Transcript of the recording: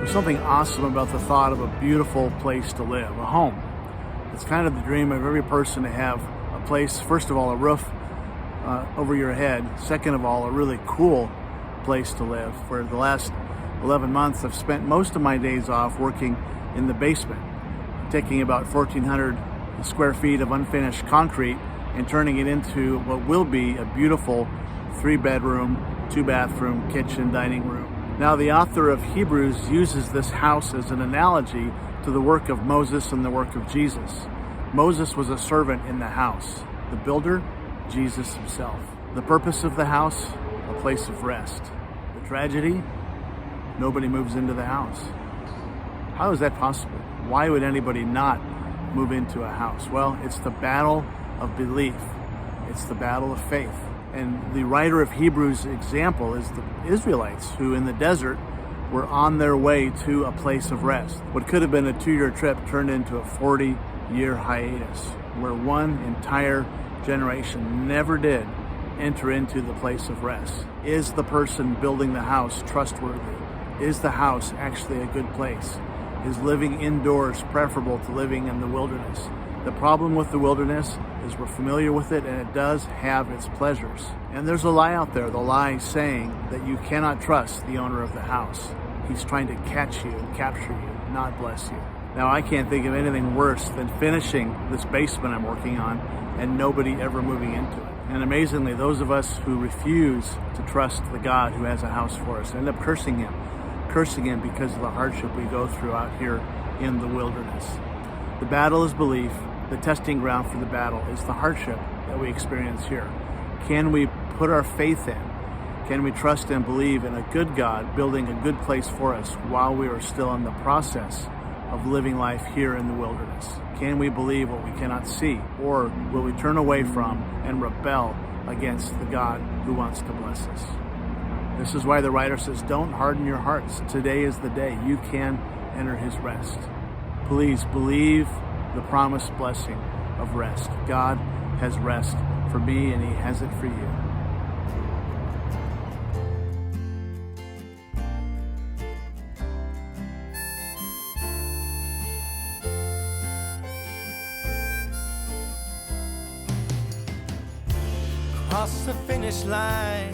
There's something awesome about the thought of a beautiful place to live, a home. It's kind of the dream of every person to have a place, first of all, a roof over your head. Second of all, a really cool place to live. For the last 11 months, I've spent most of my days off working in the basement, taking about 1,400 square feet of unfinished concrete and turning it into what will be a beautiful 3-bedroom, 2-bathroom, kitchen, dining room. Now, the author of Hebrews uses this house as an analogy to the work of Moses and the work of Jesus. Moses was a servant in the house. The builder, Jesus himself. The purpose of the house, a place of rest. The tragedy, nobody moves into the house. How is that possible? Why would anybody not move into a house? Well, it's the battle of belief. It's the battle of faith. And the writer of Hebrews' example is the Israelites who in the desert were on their way to a place of rest. What could have been a 2-year trip turned into a 40-year hiatus, where one entire generation never did enter into the place of rest. Is the person building the house trustworthy? Is the house actually a good place? Is living indoors preferable to living in the wilderness? The problem with the wilderness is we're familiar with it, and it does have its pleasures. And there's a lie out there, the lie saying that you cannot trust the owner of the house. He's trying to catch you and capture you, not bless you. Now, I can't think of anything worse than finishing this basement I'm working on and nobody ever moving into it. And amazingly, those of us who refuse to trust the God who has a house for us end up cursing him because of the hardship we go through out here in the wilderness. The battle is belief. The testing ground for the battle is the hardship that we experience here. Can we put our faith in? Can we trust and believe in a good God building a good place for us while we are still in the process of living life here in the wilderness? Can we believe what we cannot see? Or will we turn away from and rebel against the God who wants to bless us? This is why the writer says, don't harden your hearts. Today is the day you can enter his rest. Please believe the promised blessing of rest. God has rest for me, and he has it for you. Across the finish line,